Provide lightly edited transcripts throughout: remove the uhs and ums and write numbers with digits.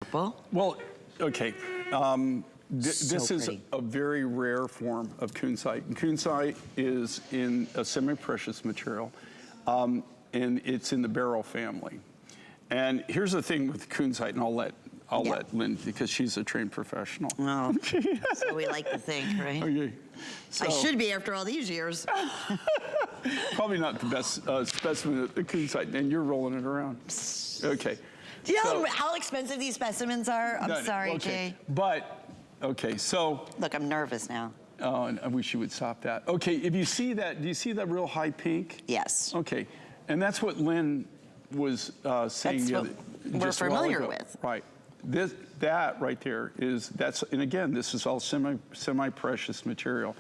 Purple. Well, okay. This is a very rare form of kunzite. Kunzite is in a semi-precious material, and it's in the beryl family. And here's the thing with kunzite, and I'll let Lynn, because she's a trained professional. Oh, so we like to think, right? Okay. So, I should be after all these years. probably not the best specimen of the kunzite, and you're rolling it around. Okay. Do you know how expensive these specimens are? I'm sorry, okay. Jay. But, okay, so. Look, I'm nervous now. Oh, and I wish you would stop that. Okay, if you see that, do you see that real high pink? Yes. Okay, and that's what Lynn was saying. That's what we're familiar with. Right. That right there is, and again, this is all semi-precious material.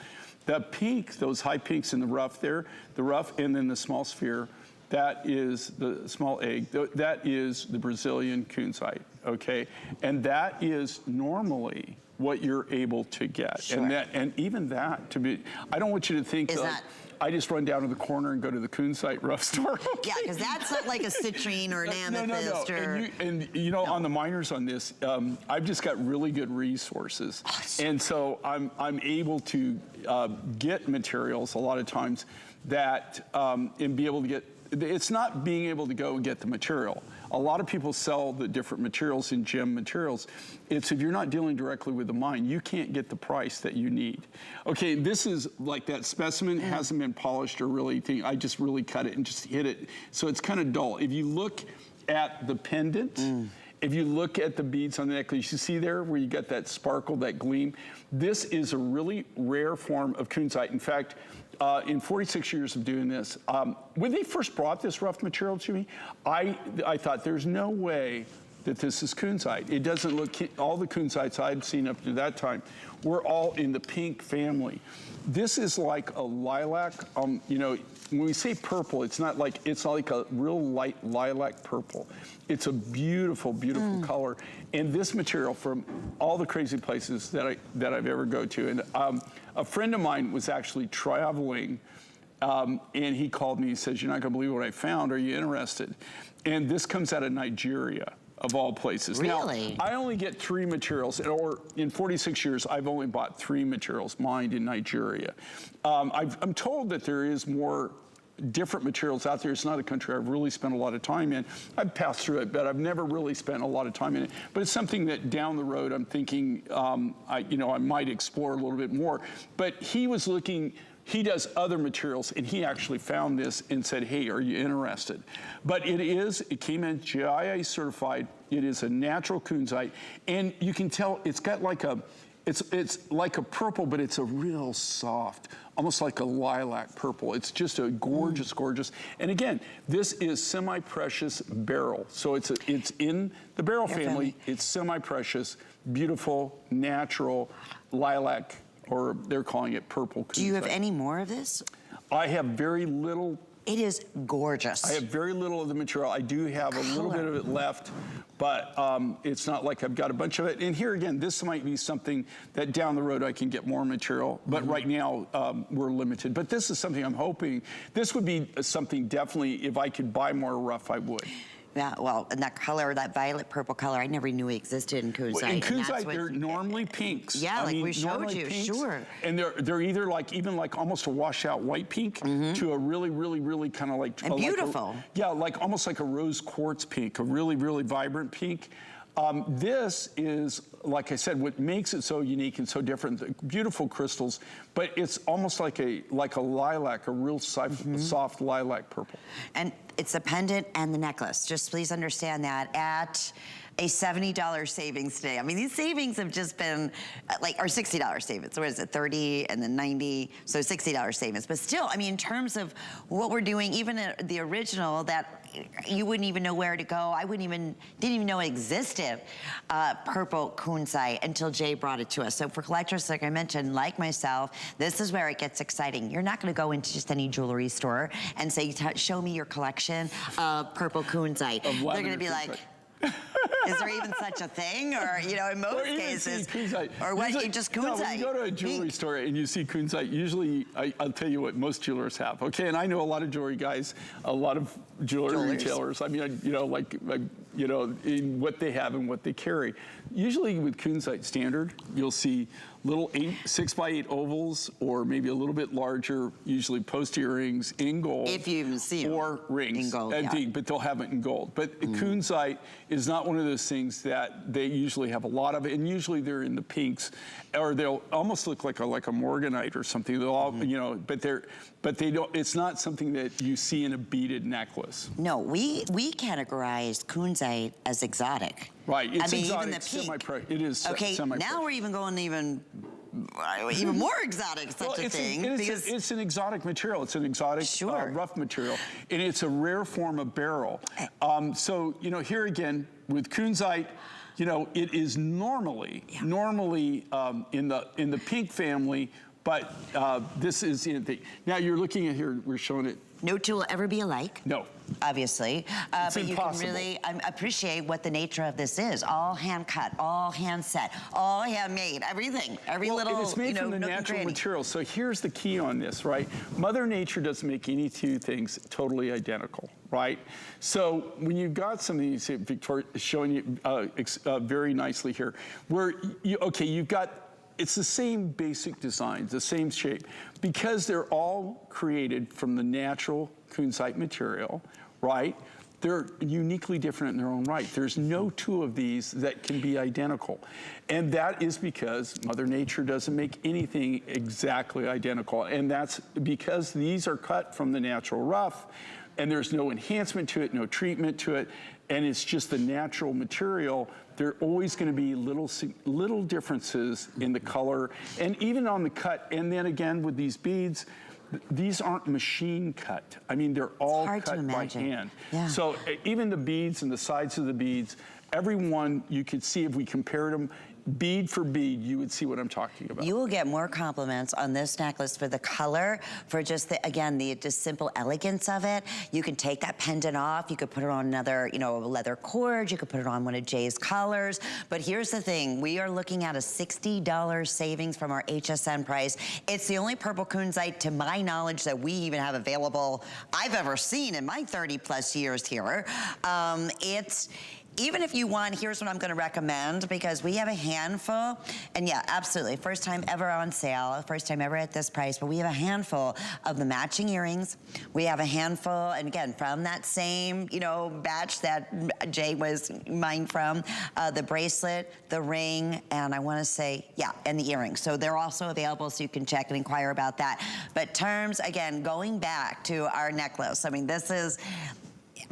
The pink, those high pinks in the rough there, the rough and then the small sphere, that is the small egg. That is the Brazilian kunzite, okay? And that is normally what you're able to get. Sure. And even that, I don't want you to think that I just run down to the corner and go to the kunzite rough store. Okay? Yeah, because that's not like a citrine or an amethyst. No. And you know, on the minors on this, I've just got really good resources. Awesome. And so I'm able to get materials a lot of times that, and be able to get, it's not being able to go and get the material. A lot of people sell the different materials in gem materials. It's if you're not dealing directly with the mine, you can't get the price that you need. Okay, this is like that specimen hasn't been polished or really thing. I just really cut it and just hit it. So it's kind of dull. If you look at the pendant, if you look at the beads on the necklace, you see there where you got that sparkle, that gleam. This is a really rare form of kunzite. In fact, in 46 years of doing this, when they first brought this rough material to me, I thought there's no way that this is kunzite. It doesn't look, all the kunzites I'd seen up to that time were all in the pink family. This is like a lilac, you know, when we say purple, it's like a real light lilac purple. It's a beautiful, beautiful color. And this material, from all the crazy places that I've ever go to, and a friend of mine was actually traveling, and he called me, he says, "You're not gonna believe what I found, are you interested?" And this comes out of Nigeria, of all places. Really? Now, I only get 3 materials, or in 46 years, I've only bought 3 materials mined in Nigeria. I'm told that there is more different materials out there. It's not a country I've really spent a lot of time in. I've passed through it, but I've never really spent a lot of time in it. But it's something that down the road I'm thinking I might explore a little bit more. But he was looking, he does other materials, and he actually found this and said, "Hey, are you interested?" But it came in GIA certified. It is a natural kunzite, and you can tell it's got like it's like a purple, but it's a real soft, almost like a lilac purple. It's just a gorgeous, gorgeous. And again, this is semi-precious beryl. So it's in the beryl family. It's semi-precious, beautiful, natural lilac, or they're calling it purple kunzite. Do you have any more of this? I have very little. It is gorgeous. I have very little of the material. I do have a little bit of it left, but it's not like I've got a bunch of it. And here again, this might be something that down the road I can get more material, but right now we're limited. But this is something I'm hoping, this would be something definitely, if I could buy more rough, I would. Yeah, well, and that color, that violet purple color, I never knew existed in kunzite. Well, in kunzite, they're normally pinks. Yeah, like we showed you, pinks, sure. And they're either like, even like almost a washed-out white pink to a really, really, really kind of like... And beautiful. Yeah, like almost like a rose quartz pink, a really, really vibrant pink. This is, like I said, what makes it so unique and so different, beautiful crystals, but it's almost like a lilac, a real soft lilac purple. And it's the pendant and the necklace. Just please understand that at a $70 savings today. I mean, these savings have just been like, or $60 savings. So what is it, 30 and then 90, so $60 savings. But still, I mean, in terms of what we're doing, even the original that you wouldn't even know where to go. I didn't even know it existed, Purple Kunzite, until Jay brought it to us. So for collectors, like I mentioned, like myself, this is where it gets exciting. You're not gonna go into just any jewelry store and say, show me your collection of Purple Kunzite. They're gonna be like, is there even such a thing? Or, you know, in most cases, or what, usually, just kunzite. No, when you go to a jewelry store and you see kunzite, usually, I'll tell you what most jewelers have, okay? And I know a lot of jewelry guys, a lot of jewelry retailers. I mean, you know, like you know, in what they have and what they carry. Usually with Kunzite standard, you'll see little 6x8 ovals, or maybe a little bit larger, usually post earrings in gold. If you even see them. Or rings. In gold, But they'll have it in gold. But Kunzite is not one of those things that they usually have a lot of, and usually they're in the pinks, or they'll almost look like a morganite or something. They'll all, you know, but they don't. It's not something that you see in a beaded necklace. No, we categorize Kunzite as exotic. Right, it's exotic, even the pink. It is okay, now we're even going even more exotic, such a thing. It's an exotic material. It's an exotic rough material, and it's a rare form of beryl. So, you know, here again, with Kunzite, you know, it is normally in the pink family, but this is in the, now you're looking at here, we're showing it. No two will ever be alike. No. Obviously. But impossible. You can really appreciate what the nature of this is. All hand cut, all hand set, all handmade, everything. Every little, and it's made from the natural material. So here's the key on this, right? Mother Nature doesn't make any two things totally identical, right? So when you've got some of these, Victoria is showing you very nicely here, where you've got, it's the same basic designs, the same shape, because they're all created from the natural Kunzite material, right? They're uniquely different in their own right. There's no two of these that can be identical. And that is because Mother Nature doesn't make anything exactly identical. And that's because these are cut from the natural rough, and there's no enhancement to it, no treatment to it, and it's just the natural material. There are always going to be little differences in the color and even on the cut. And then again, with these beads, these aren't machine cut. I mean, they're all cut by hand. Yeah. So even the beads and the sides of the beads, every one you could see if we compared them, bead for bead, you would see what I'm talking about. You will get more compliments on this necklace for the color, for just the just simple elegance of it. You can take that pendant off. You could put it on another, you know, leather cord. You could put it on one of Jay's collars. But here's the thing: we are looking at a $60 savings from our HSN price. It's the only purple Kunzite, to my knowledge, that we even have available I've ever seen in my 30+ years here. Even if you want, here's what I'm gonna recommend, because we have a handful, and yeah, absolutely, first time ever on sale, first time ever at this price, but we have a handful of the matching earrings. We have a handful, and again, from that same, you know, batch that Jay was mine from, the bracelet, the ring, and I wanna say, yeah, and the earrings. So they're also available, so you can check and inquire about that. But terms, again, going back to our necklace, I mean, this is,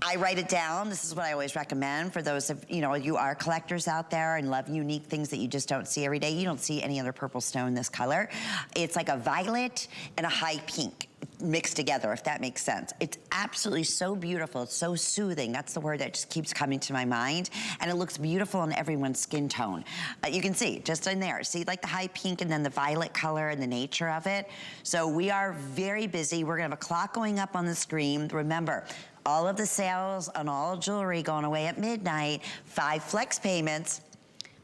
I write it down. This is what I always recommend for those of, you know, you are collectors out there and love unique things that you just don't see every day. You don't see any other purple stone this color. It's like a violet and a high pink mixed together, if that makes sense. It's absolutely so beautiful. It's so soothing. That's the word that just keeps coming to my mind. And it looks beautiful on everyone's skin tone. You can see just in there. See like the high pink and then the violet color and the nature of it. So we are very busy. We're gonna have a clock going up on the screen. Remember, all of the sales on all jewelry going away at midnight, 5 flex payments.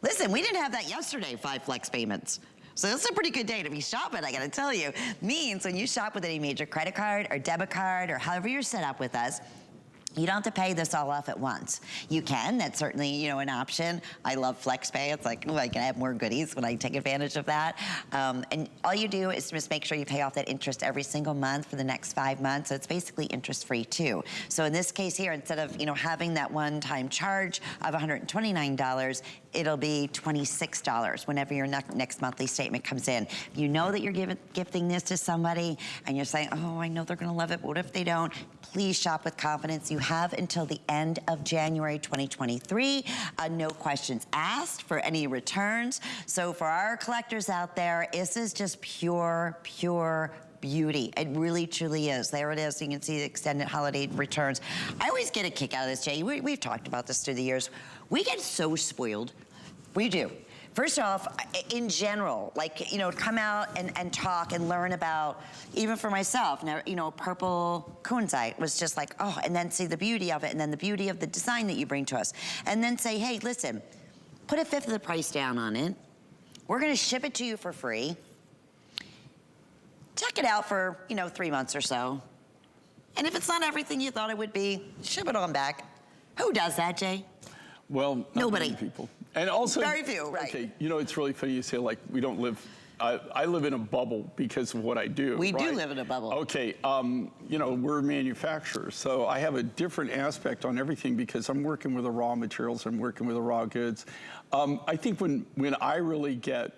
Listen, we didn't have that yesterday, 5 flex payments. So this is a pretty good day to be shopping, I gotta tell you. Means when you shop with any major credit card or debit card or however you're set up with us, you don't have to pay this all off at once. You can, that's certainly, you know, an option. I love FlexPay. It's like, oh, I can have more goodies when I take advantage of that. And all you do is just make sure you pay off that interest every single month for the next 5 months. So it's basically interest-free too. So in this case here, instead of, you know, having that one-time charge of $129, it'll be $26 whenever your next monthly statement comes in. If you know that you're gifting this to somebody and you're saying, oh, I know they're gonna love it, but what if they don't? Please shop with confidence. You have until the end of January 2023. No questions asked for any returns. So for our collectors out there, this is just pure beauty. It really, truly is. There it is. You can see the extended holiday returns. I always get a kick out of this, Jay. We've talked about this through the years. We get so spoiled. We do. First off, in general, like, you know, come out and talk and learn about, even for myself, now, you know, Purple Kunzite was just like, oh, and then see the beauty of it, and then the beauty of the design that you bring to us. And then say, hey, listen, put 1/5 of the price down on it. We're gonna ship it to you for free. Check it out for, you know, 3 months or so. And if it's not everything you thought it would be, ship it on back. Who does that, Jay? Well, not Nobody. many people. And also, Very few, right. Okay, you know, it's really funny you say, like, we don't live, I live in a bubble because of what I do. We do right? live in a bubble. Okay, you know, we're manufacturers, so I have a different aspect on everything because I'm working with the raw materials, I'm working with the raw goods. I think when I really get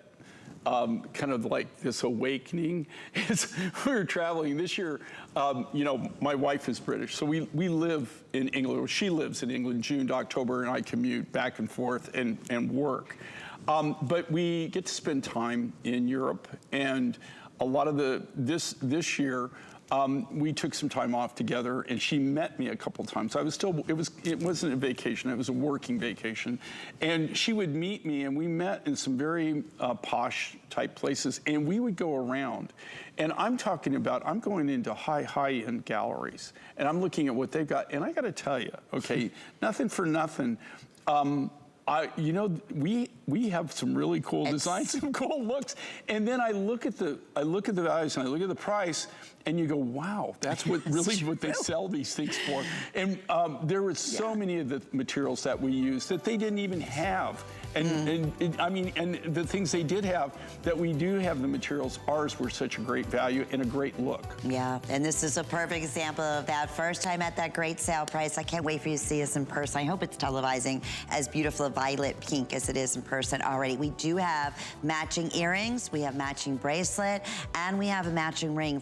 kind of like this awakening is we were traveling this year. You know, my wife is British, so we live in England, or she lives in England, June to October, and I commute back and forth and work. But we get to spend time in Europe, and a lot of this year, we took some time off together, and she met me a couple times. It wasn't a vacation, it was a working vacation. And she would meet me, and we met in some very posh type places, and we would go around. And I'm talking about, I'm going into high-end galleries, and I'm looking at what they've got, and I gotta tell you, okay, nothing for nothing, you know, we have some really cool designs, some cool looks, and then I look at the values and I look at the price, and you go, wow, that's what really what they sell these things for. And there were so many of the materials that we use that they didn't even have. And I mean, and the things they did have, that we do have the materials, ours were such a great value and a great look. Yeah, and this is a perfect example of that. First time at that great sale price. I can't wait for you to see us in person. I hope it's televising as beautiful a violet pink as it is in person already. We do have matching earrings, we have matching bracelet, and we have a matching ring.